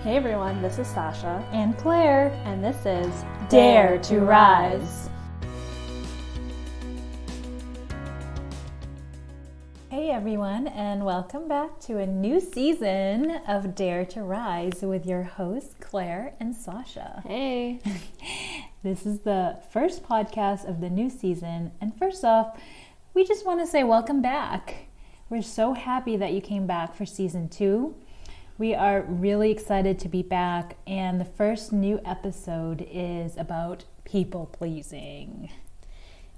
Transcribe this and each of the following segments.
Hey everyone, this is Sasha. And Claire. And this is Dare to Rise. Hey everyone, and welcome back to a new season of Dare to Rise with your hosts, Claire and Sasha. Hey. This is the first podcast of the new season, and first off, we just want to say welcome back. We're so happy that you came back for season 2. We are really excited to be back, and the first new episode is about people pleasing.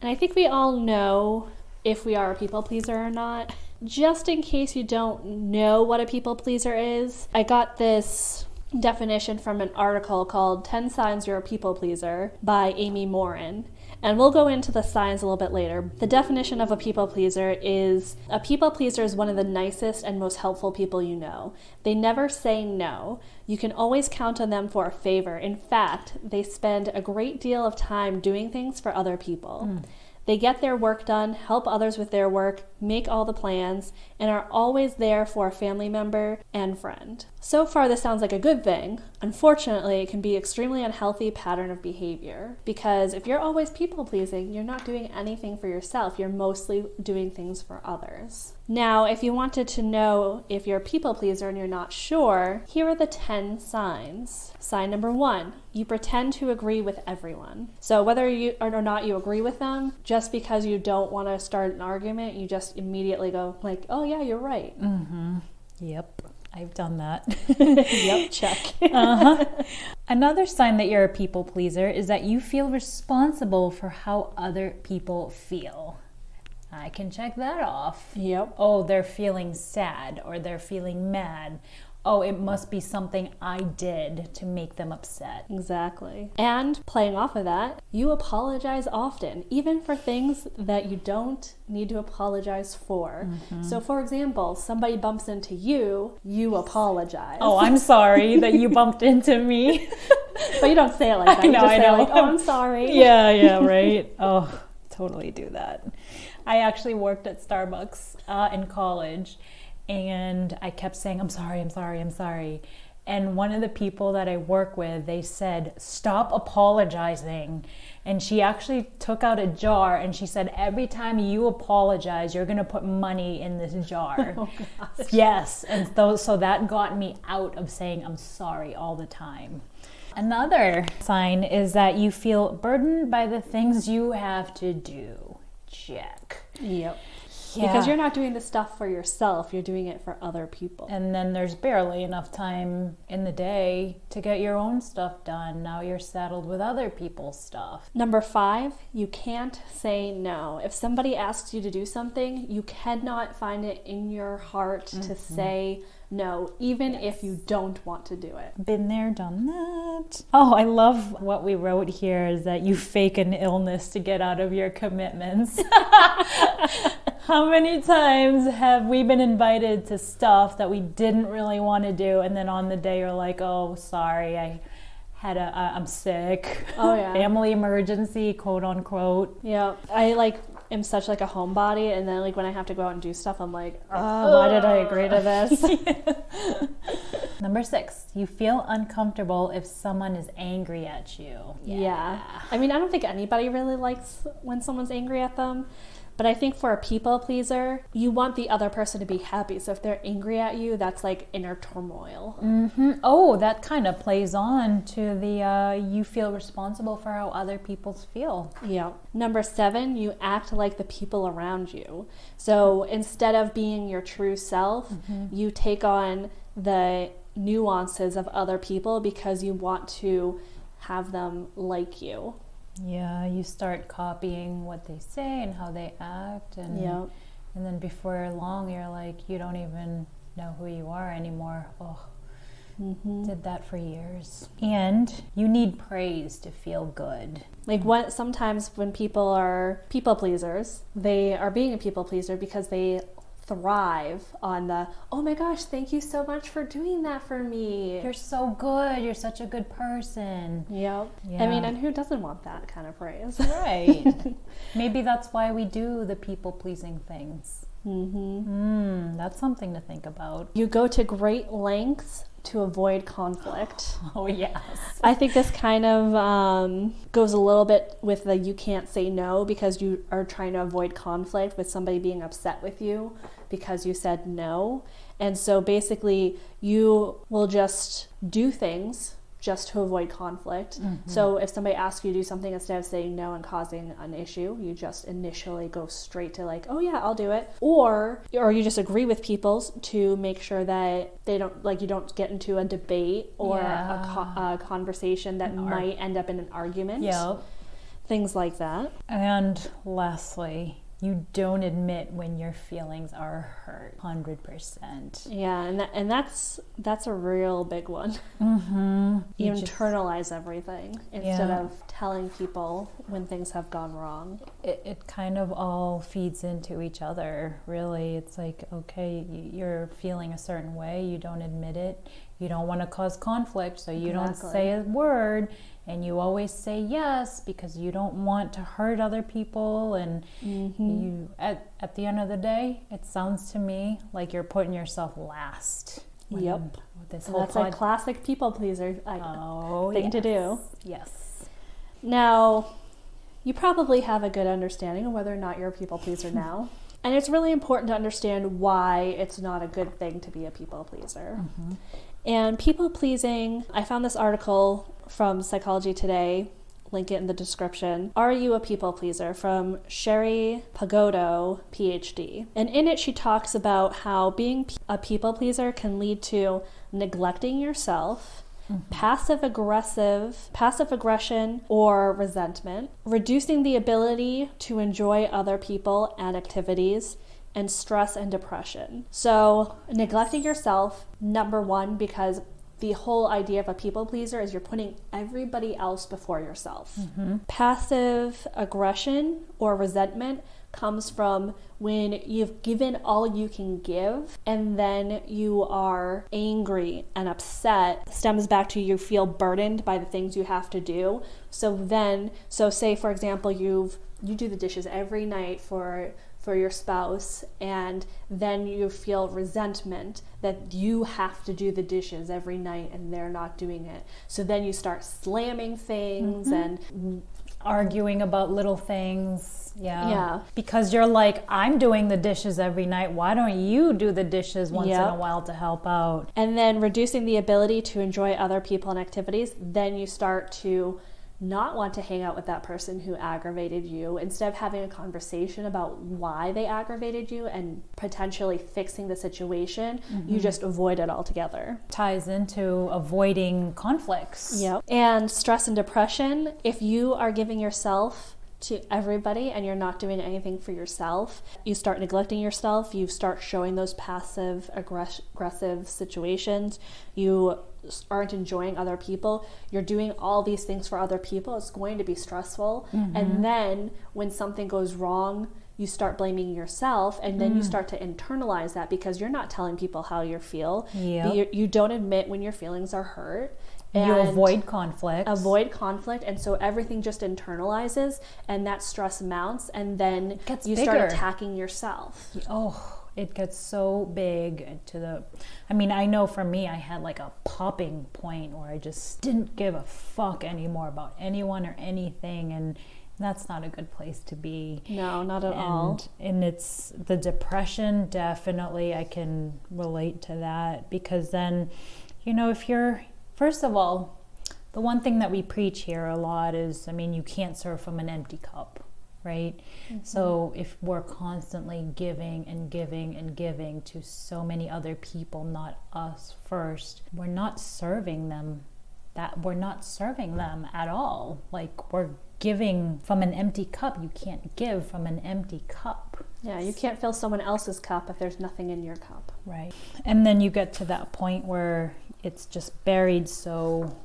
And I think we all know if we are a people pleaser or not. Just in case you don't know what a people pleaser is, I got this definition from an article called 10 Signs You're a People Pleaser by Amy Morin. And we'll go into the signs a little bit later. The definition of a people pleaser is one of the nicest and most helpful people you know. They never say no. You can always count on them for a favor. In fact, they spend a great deal of time doing things for other people. They get their work done, help others with their work, make all the plans, and are always there for a family member and friend. So far, this sounds like a good thing. Unfortunately, it can be an extremely unhealthy pattern of behavior, because if you're always people-pleasing, you're not doing anything for yourself. You're mostly doing things for others. Now, if you wanted to know if you're a people pleaser and you're not sure, here are the 10 signs. Sign number 1, you pretend to agree with everyone. So whether you or not you agree with them, just because you don't want to start an argument, you just immediately go like, oh yeah, you're right. Mm-hmm. Yep, I've done that. Yep, check. Another sign that you're a people pleaser is that you feel responsible for how other people feel. I can check that off. Yep. Oh, they're feeling sad or they're feeling mad. Oh, it must be something I did to make them upset. Exactly. And playing off of that, you apologize often, even for things that you don't need to apologize for. Mm-hmm. So for example, somebody bumps into you, you apologize. Oh, I'm sorry that you bumped into me. But you don't say it like that. You just say like, oh, I'm sorry. Yeah, right. Oh, totally do that. I actually worked at Starbucks in college, and I kept saying, I'm sorry. And one of the people that I work with, they said, stop apologizing. And she actually took out a jar and she said, every time you apologize, you're going to put money in this jar. Oh, gosh. Yes. And so that got me out of saying I'm sorry all the time. Another sign is that you feel burdened by the things you have to do. Check. Yep. Yeah. Because you're not doing the stuff for yourself, you're doing it for other people. And then there's barely enough time in the day to get your own stuff done. Now you're saddled with other people's stuff. Number 5, you can't say no. If somebody asks you to do something, you cannot find it in your heart to say no, even if you don't want to do it. Been there, done that. Oh, I love what we wrote here is that you fake an illness to get out of your commitments. How many times have we been invited to stuff that we didn't really want to do, and then on the day you're like, oh, sorry, I'm sick. Oh yeah. Family emergency, quote unquote. Yeah. I am such a homebody, and then when I have to go out and do stuff, I'm like, why did I agree to this? Number 6, you feel uncomfortable if someone is angry at you. Yeah. I mean, I don't think anybody really likes when someone's angry at them. But I think for a people pleaser, you want the other person to be happy. So if they're angry at you, that's like inner turmoil. Mm-hmm. Oh, that kind of plays on to the you feel responsible for how other people feel. Yeah. Number 7, you act like the people around you. So instead of being your true self, you take on the nuances of other people because you want to have them like you. Yeah, you start copying what they say and how they act, and then before long you're like, you don't even know who you are anymore. Oh, did that for years. And you need praise to feel good. Sometimes when people are people pleasers, they are being a people pleaser because they thrive on the, oh my gosh, thank you so much for doing that for me. You're so good. You're such a good person. Yep. Yeah. I mean, and who doesn't want that kind of praise? Right. Maybe that's why we do the people-pleasing things. Mm-hmm. that's something to think about. You go to great lengths to avoid conflict. Oh, yes. I think this kind of goes a little bit with the you can't say no, because you are trying to avoid conflict with somebody being upset with you because you said no. And so basically you will just do things just to avoid conflict. So if somebody asks you to do something, instead of saying no and causing an issue, you just initially go straight to like, oh yeah, I'll do it. Or you just agree with people to make sure that they don't, like, you don't get into a debate or a conversation that might end up in an argument. Yep. Things like that. And lastly, you don't admit when your feelings are hurt. 100%. Yeah, and that's a real big one. You internalize everything instead of telling people when things have gone wrong. It kind of all feeds into each other, really. It's like, okay, you're feeling a certain way, you don't admit it, you don't want to cause conflict, so you don't say a word. And you always say yes because you don't want to hurt other people. And you, at the end of the day, it sounds to me like you're putting yourself last. Yep. This And whole that's a classic people pleaser thing to do. Yes. Now, you probably have a good understanding of whether or not you're a people pleaser now. And it's really important to understand why it's not a good thing to be a people pleaser. And people pleasing, I found this article from Psychology Today, link it in the description. Are you a people pleaser? From Sherry Pagodo, PhD. And in it, she talks about how being a people pleaser can lead to neglecting yourself, passive aggression or resentment, reducing the ability to enjoy other people and activities, and stress and depression. So neglecting yourself, number one, because the whole idea of a people pleaser is you're putting everybody else before yourself. Passive aggression or resentment comes from when you've given all you can give and then you are angry and upset. Stems back to you feel burdened by the things you have to do. So say for example you do the dishes every night for your spouse, and then you feel resentment that you have to do the dishes every night and they're not doing it. So then you start slamming things and arguing about little things. Yeah. Because you're like, I'm doing the dishes every night. Why don't you do the dishes once in a while to help out? And then reducing the ability to enjoy other people and activities, then you start to not want to hang out with that person who aggravated you. Instead of having a conversation about why they aggravated you and potentially fixing the situation, you just avoid it altogether. Ties into avoiding conflicts. Yep. And stress and depression, if you are giving yourself to everybody and you're not doing anything for yourself, you start neglecting yourself, you start showing those passive aggressive situations, you aren't enjoying other people, you're doing all these things for other people, it's going to be stressful. And then when something goes wrong, you start blaming yourself, and then you start to internalize that because you're not telling people how you feel. You don't admit when your feelings are hurt. And you avoid conflict. And so everything just internalizes, and that stress mounts, and then you bigger. start attacking yourself. It gets so big I know for me, I had like a popping point where I just didn't give a fuck anymore about anyone or anything, and that's not a good place to be. No, not at all. And it's the depression, definitely I can relate to that, because then, if you're, first of all, the one thing that we preach here a lot is, you can't serve from an empty cup. Right? So if we're constantly giving and giving and giving to so many other people, not us first, we're not serving them at all. Like, we're giving from an empty cup. You can't give from an empty cup. Yeah, you can't fill someone else's cup if there's nothing in your cup. Right. And then you get to that point where it's just buried so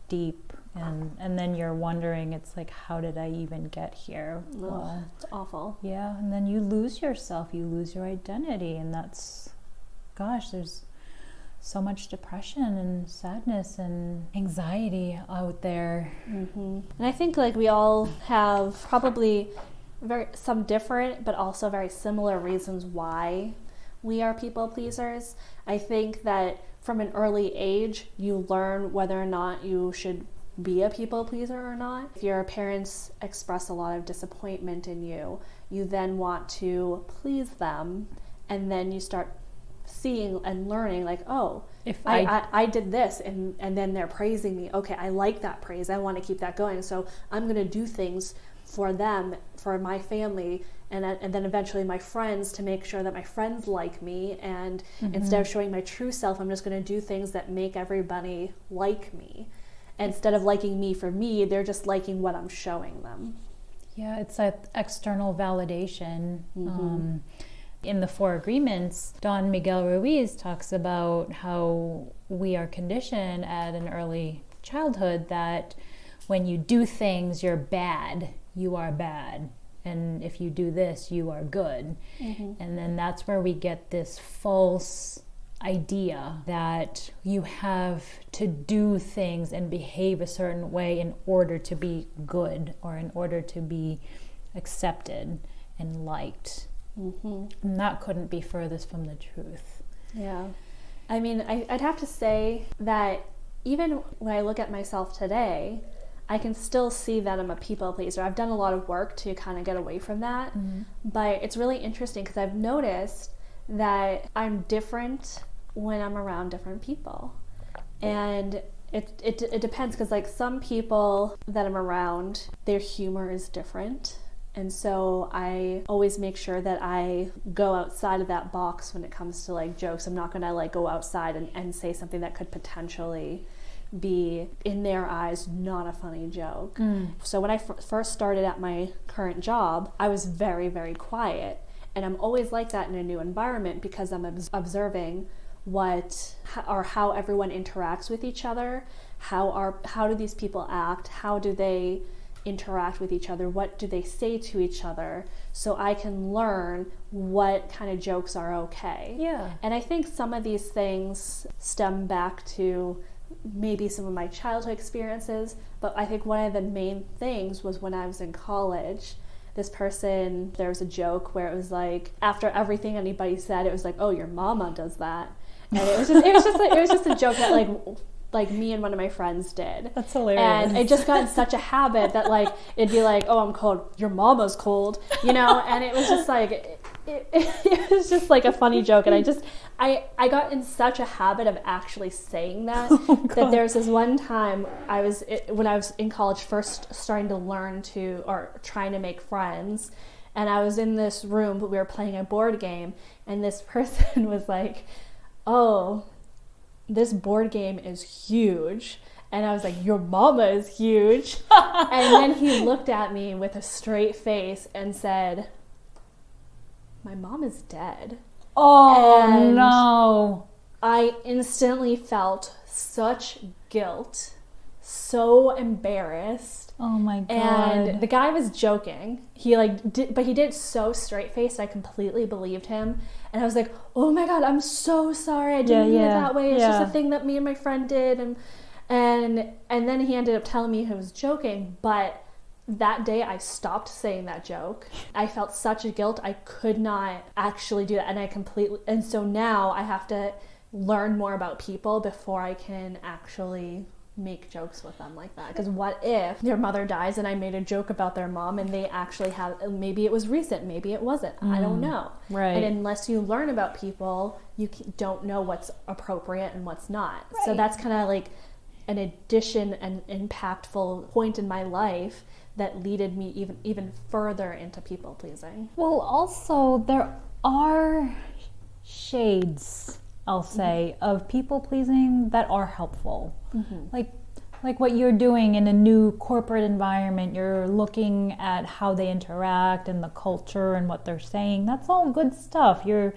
deep. And then you're wondering, it's like, how did I even get here? Well, it's awful. Yeah, and then you lose yourself, you lose your identity, and there's so much depression and sadness and anxiety out there. And I think we all have probably some different but also very similar reasons why we are people pleasers. I think that from an early age, you learn whether or not you should be a people pleaser or not. If your parents express a lot of disappointment in you, you then want to please them, and then you start seeing and learning like, oh, if I did this and then they're praising me, okay, I like that praise, I want to keep that going, so I'm going to do things for them, for my family, and then eventually my friends, to make sure that my friends like me, and instead of showing my true self, I'm just going to do things that make everybody like me. Instead of liking me for me, they're just liking what I'm showing them. Yeah, it's that external validation. In the Four Agreements, Don Miguel Ruiz talks about how we are conditioned at an early childhood that when you do things, you're bad, you are bad. And if you do this, you are good. And then that's where we get this false idea that you have to do things and behave a certain way in order to be good or in order to be accepted and liked. And that couldn't be furthest from the truth. Yeah. I mean, I'd have to say that even when I look at myself today, I can still see that I'm a people pleaser. I've done a lot of work to kind of get away from that. But it's really interesting because I've noticed that I'm different when I'm around different people. And it depends, because like some people that I'm around, their humor is different. And so I always make sure that I go outside of that box when it comes to like jokes. I'm not going to like go outside and say something that could potentially be, in their eyes, not a funny joke. So when I first started at my current job, I was very, very quiet. And I'm always like that in a new environment because I'm observing how everyone interacts with each other. How do these people act? How do they interact with each other? What do they say to each other? So I can learn what kind of jokes are okay. Yeah. And I think some of these things stem back to maybe some of my childhood experiences, but I think one of the main things was when I was in college. There was a joke where it was like, after everything anybody said, it was like, oh, your mama does that. And it was just a joke that like me and one of my friends did. That's hilarious. And it just got in such a habit that like it'd be like, oh, I'm cold, your mama's cold, and it was just like it was just like a funny joke. And I got in such a habit of actually saying that that there's this one time when I was in college, first starting to learn or trying to make friends, and I was in this room, but we were playing a board game, and this person was like, oh, this board game is huge. And I was like, your mama is huge. And then he looked at me with a straight face and said, my mom is dead. Oh, and no. I instantly felt such guilt, so embarrassed. Oh my God. And the guy was joking. But he did it so straight-faced, I completely believed him. And I was like, oh my God, I'm so sorry. I didn't mean it that way. It's just a thing that me and my friend did. And then he ended up telling me he was joking. But that day I stopped saying that joke. I felt such a guilt. I could not actually do that. And so now I have to learn more about people before I can actually make jokes with them like that. Because what if their mother dies and I made a joke about their mom and they actually have, maybe it was recent, maybe it wasn't, I don't know. Right. And unless you learn about people, you don't know what's appropriate and what's not. Right. So that's kind of like an addition, an impactful point in my life that leaded me even further into people pleasing. Well, also there are shades, I'll say, of people pleasing that are helpful. Like what you're doing in a new corporate environment, you're looking at how they interact and the culture and what they're saying. That's all good stuff. You're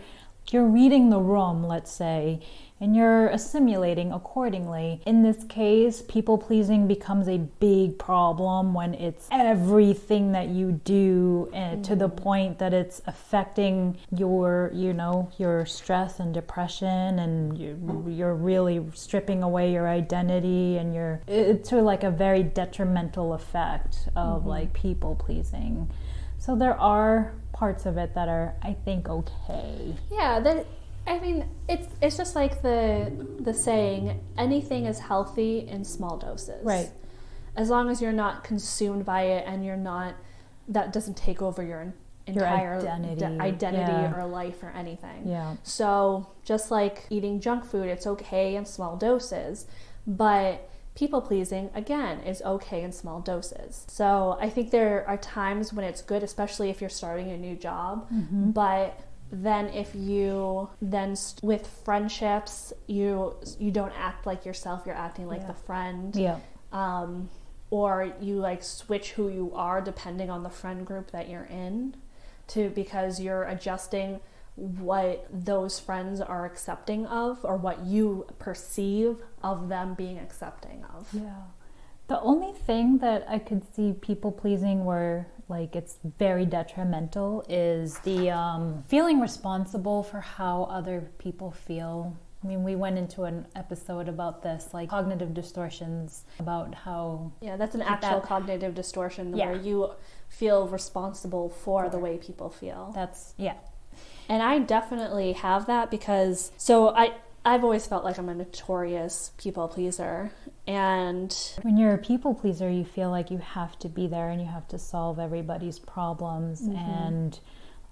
reading the room, let's say, and you're assimilating accordingly. In this case, people pleasing becomes a big problem when it's everything that you do, to the point that it's affecting your stress and depression, and you're really stripping away your identity, and it's to like a very detrimental effect of like people pleasing. So there are parts of it that are, I think, okay. Yeah, I mean, it's just like the saying, anything is healthy in small doses. Right. As long as you're not consumed by it and you're not, that doesn't take over your entire identity or life or anything. Yeah. So just like eating junk food, it's okay in small doses, but people pleasing, again, is okay in small doses. So I think there are times when it's good, especially if you're starting a new job, but then if you with friendships, you don't act like yourself, you're acting like the friend. Yeah. Or you like switch who you are depending on the friend group that you're in, because you're adjusting what those friends are accepting of or what you perceive of them being accepting of. Yeah. The only thing that I could see people pleasing where like it's very detrimental is the feeling responsible for how other people feel. I mean, we went into an episode about this, like cognitive distortions, about how... Yeah, that's an actual cognitive distortion where you feel responsible for the way people feel. And I definitely have that because... So I've always felt like I'm a notorious people pleaser. And... When you're a people pleaser, you feel like you have to be there and you have to solve everybody's problems. And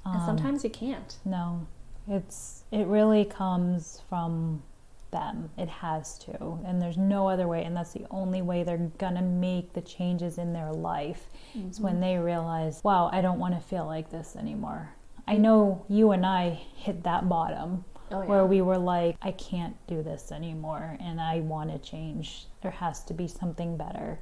sometimes you can't. No. It really comes from them. It has to. And there's no other way. And that's the only way they're going to make the changes in their life is when they realize, wow, I don't want to feel like this anymore. I know you and I hit that bottom where we were like, I can't do this anymore and I want to change. There has to be something better.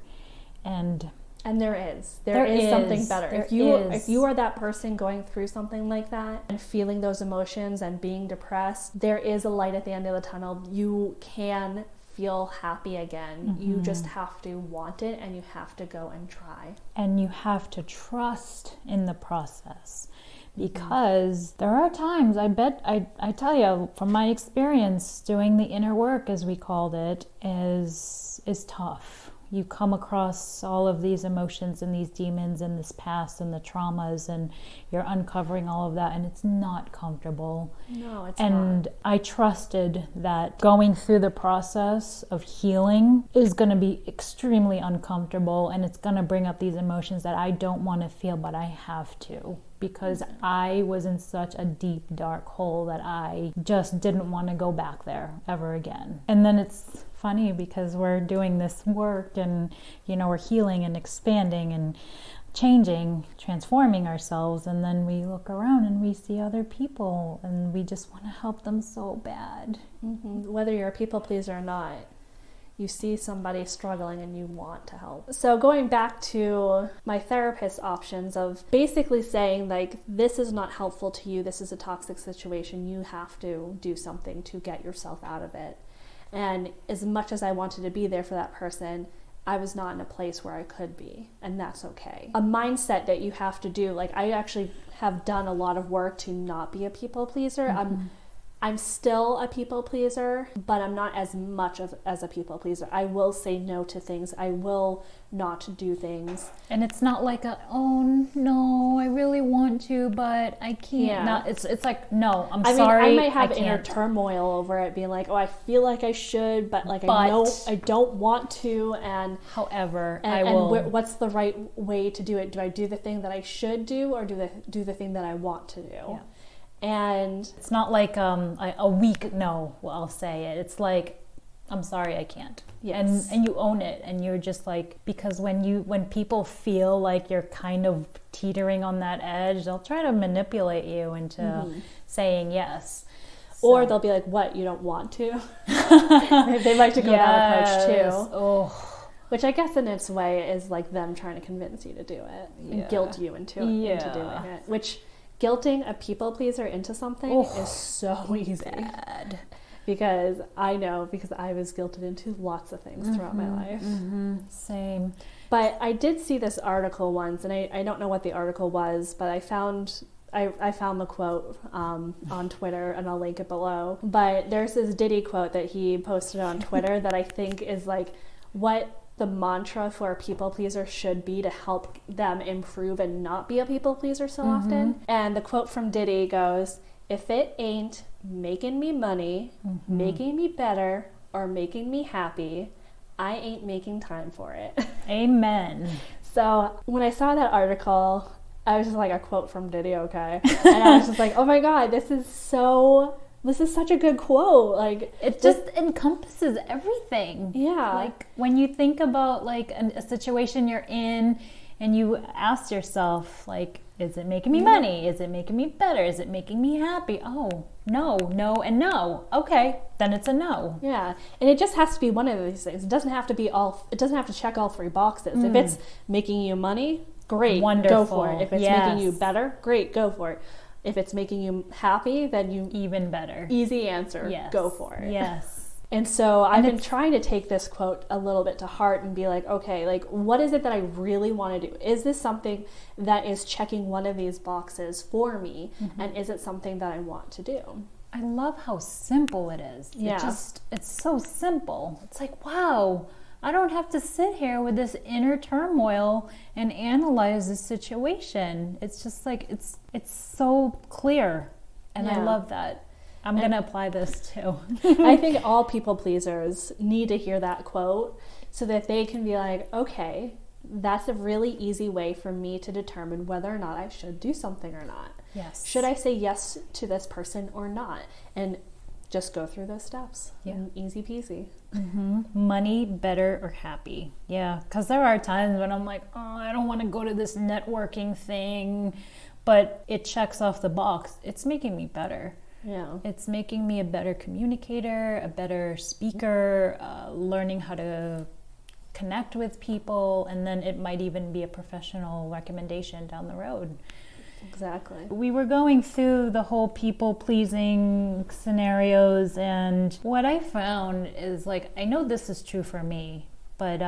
And there is something better. If you are that person going through something like that and feeling those emotions and being depressed, there is a light at the end of the tunnel. You can feel happy again. You just have to want it and you have to go and try. And you have to trust in the process. Because there are times, I tell you, from my experience, doing the inner work, as we called it, is tough. You come across all of these emotions and these demons and this past and the traumas, and you're uncovering all of that, and it's not comfortable. No, it's not. And I trusted that going through the process of healing is going to be extremely uncomfortable, and it's going to bring up these emotions that I don't want to feel, but I have to. Because I was in such a deep, dark hole that I just didn't want to go back there ever again. And then it's funny because we're doing this work and, we're healing and expanding and changing, transforming ourselves. And then we look around and we see other people and we just want to help them so bad. Whether you're a people pleaser or not, you see somebody struggling and you want to help. So going back to my therapist options of basically saying like, this is not helpful to you, this is a toxic situation, you have to do something to get yourself out of it. And as much as I wanted to be there for that person, I was not in a place where I could be, and that's okay. A mindset that you have to do, like I actually have done a lot of work to not be a people pleaser. I'm still a people pleaser, but I'm not as much as a people pleaser. I will say no to things. I will not do things. And it's not like oh no, I really want to, but I can't. Yeah. No, it's like, no, I'm sorry. I might have inner turmoil over it, being like, oh, I feel like I should, but I know I don't want to. And however, what's the right way to do it? Do I do the thing that I should do, or do the thing that I want to do? Yeah. And it's not like a weak no, I'll say it. It's like, I'm sorry, I can't. Yes. And you own it, and you're just like, because when people feel like you're kind of teetering on that edge, they'll try to manipulate you into saying yes. So. Or they'll be like, what, you don't want to? They like to go that approach too. Oh. Which I guess in its way is like them trying to convince you to do it and guilt you into doing it. Which guilting a people pleaser into something is so easy. Bad. Because I was guilted into lots of things throughout my life. Same. But I did see this article once, and I don't know what the article was, but I found the quote on Twitter, and I'll link it below. But there's this Diddy quote that he posted on Twitter that I think is like what the mantra for a people pleaser should be to help them improve and not be a people pleaser so often. And the quote from Diddy goes, "If it ain't making me money, making me better, or making me happy, I ain't making time for it. Amen. So when I saw that article, I was just like, a quote from Diddy, okay? And I was just like, oh my God, this is such a good quote. Like, it just encompasses everything. Yeah. Like when you think about like a situation you're in and you ask yourself, like, is it making me money? Is it making me better? Is it making me happy? Oh, no, and no. Okay, then it's a no. Yeah. And it just has to be one of these things. It doesn't have to check all three boxes. If it's making you money, great. Wonderful. Go for it. If it's making you better, great, go for it. If it's making you happy, then you even better. Easy answer. Yes. Go for it. Yes. And so I've been trying to take this quote a little bit to heart and be like, okay, like what is it that I really want to do? Is this something that is checking one of these boxes for me? And is it something that I want to do? I love how simple it is. Yeah. It's so simple. It's like, wow, I don't have to sit here with this inner turmoil and analyze the situation. It's just like, it's so clear. And I love that. I'm going to apply this too. I think all people pleasers need to hear that quote so that they can be like, okay, that's a really easy way for me to determine whether or not I should do something or not. Yes. Should I say yes to this person or not? And just go through those steps. Yeah. Easy peasy. Money, better, or happy. Yeah, because there are times when I'm like, oh, I don't want to go to this networking thing, but it checks off the box. It's making me better. Yeah. It's making me a better communicator, a better speaker, learning how to connect with people, and then it might even be a professional recommendation down the road. Exactly. We were going through the whole people-pleasing scenarios, and what I found is, like, I know this is true for me, but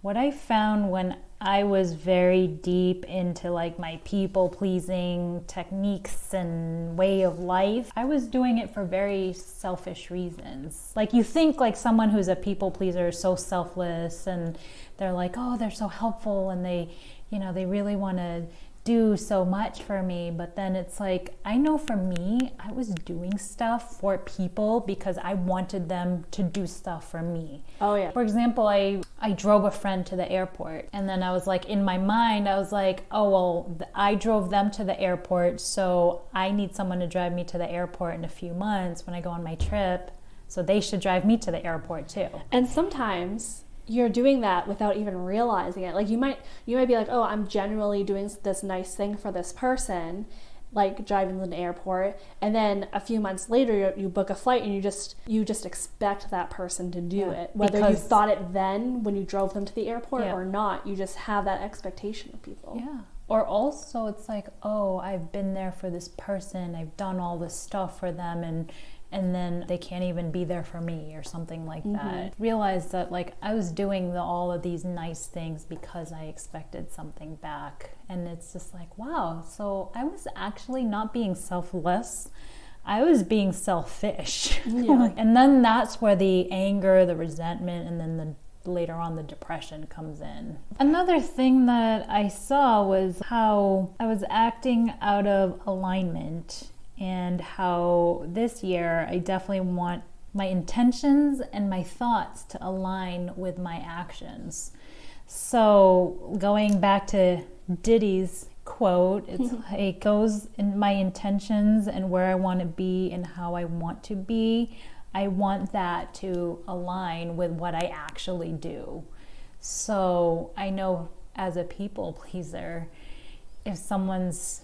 what I found when I was very deep into like my people-pleasing techniques and way of life, I was doing it for very selfish reasons. Like, you think like someone who's a people pleaser is so selfless and they're like, oh, they're so helpful and they really want to do so much for me, but then it's like, I know for me, I was doing stuff for people because I wanted them to do stuff for me. Oh yeah. For example, I drove a friend to the airport, and then I was like, in my mind, I was like, oh well, I drove them to the airport, so I need someone to drive me to the airport in a few months when I go on my trip, so they should drive me to the airport too. And sometimes you're doing that without even realizing it. Like you might be like, oh, I'm generally doing this nice thing for this person, like driving them to the airport, and then a few months later you book a flight and you just expect that person to do it, whether you thought it then when you drove them to the airport or not. You just have that expectation of people. Yeah. Or also it's like, oh, I've been there for this person, I've done all this stuff for them, and then they can't even be there for me or something like that. Realize that like I was doing all of these nice things because I expected something back. And it's just like, wow, so I was actually not being selfless. I was being selfish. Yeah. And then that's where the anger, the resentment, and then later on the depression comes in. Another thing that I saw was how I was acting out of alignment, and how this year I definitely want my intentions and my thoughts to align with my actions. So going back to Diddy's quote, it goes in my intentions and where I want to be and how I want to be. I want that to align with what I actually do. So I know as a people pleaser, if someone's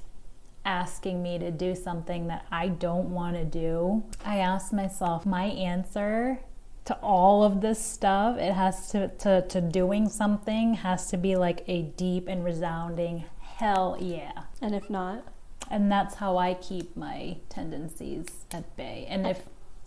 asking me to do something that I don't want to do, I ask myself, my answer to all of this stuff, it has to doing something has to be like a deep and resounding hell yeah. And if not? And that's how I keep my tendencies at bay. And if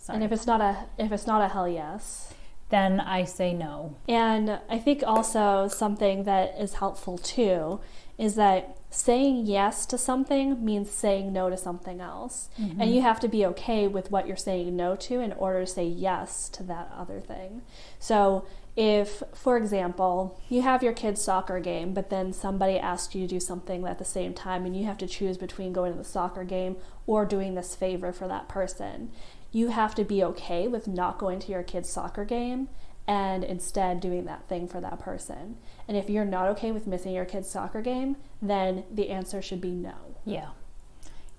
it's not a hell yes, then I say no. And I think also something that is helpful too is that saying yes to something means saying no to something else. And you have to be okay with what you're saying no to in order to say yes to that other thing. So If, for example, you have your kid's soccer game, but then somebody asks you to do something at the same time and you have to choose between going to the soccer game or doing this favor for that person, you have to be okay with not going to your kid's soccer game and instead doing that thing for that person. And if you're not okay with missing your kid's soccer game, then the answer should be no. Yeah.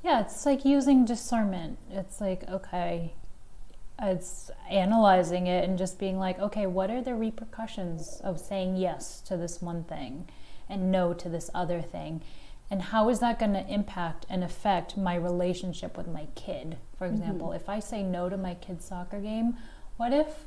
Yeah, it's like using discernment. It's like, okay, it's analyzing it and just being like, okay, what are the repercussions of saying yes to this one thing and no to this other thing? And how is that going to impact and affect my relationship with my kid? For example, if I say no to my kid's soccer game, what if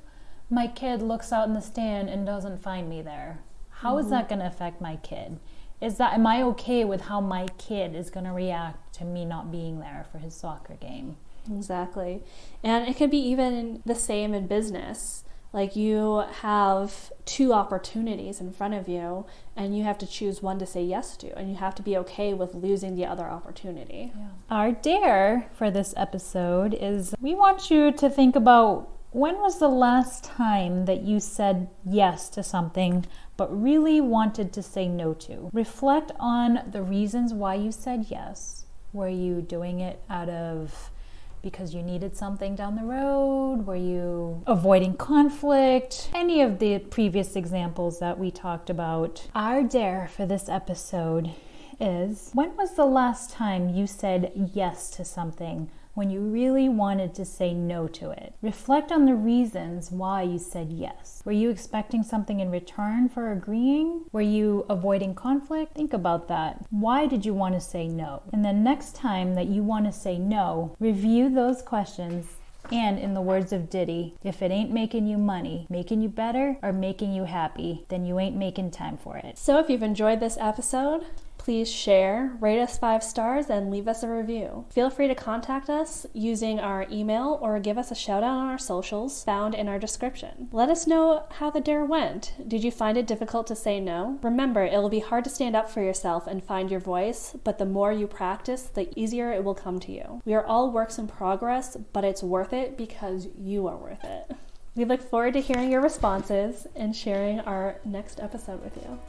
my kid looks out in the stand and doesn't find me there? How is that going to affect my kid? Am I okay with how my kid is going to react to me not being there for his soccer game? Exactly. And it could be even the same in business. Like you have two opportunities in front of you and you have to choose one to say yes to, and you have to be okay with losing the other opportunity. Yeah. Our dare for this episode is we want you to think about, when was the last time that you said yes to something but really wanted to say no to? Reflect on the reasons why you said yes. Were you doing it out of because you needed something down the road? Were you avoiding conflict? Any of the previous examples that we talked about. Our dare for this episode is, when was the last time you said yes to something when you really wanted to say no to it? Reflect on the reasons why you said yes. Were you expecting something in return for agreeing? Were you avoiding conflict? Think about that. Why did you want to say no? And then next time that you want to say no, review those questions. And in the words of Diddy, if it ain't making you money, making you better, or making you happy, then you ain't making time for it. So if you've enjoyed this episode, please share, rate us 5 stars, and leave us a review. Feel free to contact us using our email or give us a shout out on our socials found in our description. Let us know how the dare went. Did you find it difficult to say no? Remember, it will be hard to stand up for yourself and find your voice, but the more you practice, the easier it will come to you. We are all works in progress, but it's worth it because you are worth it. We look forward to hearing your responses and sharing our next episode with you.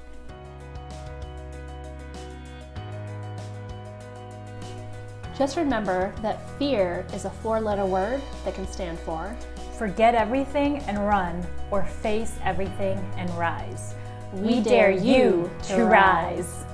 Just remember that fear is a 4-letter word that can stand for forget everything and run, or face everything and rise. We dare you to rise.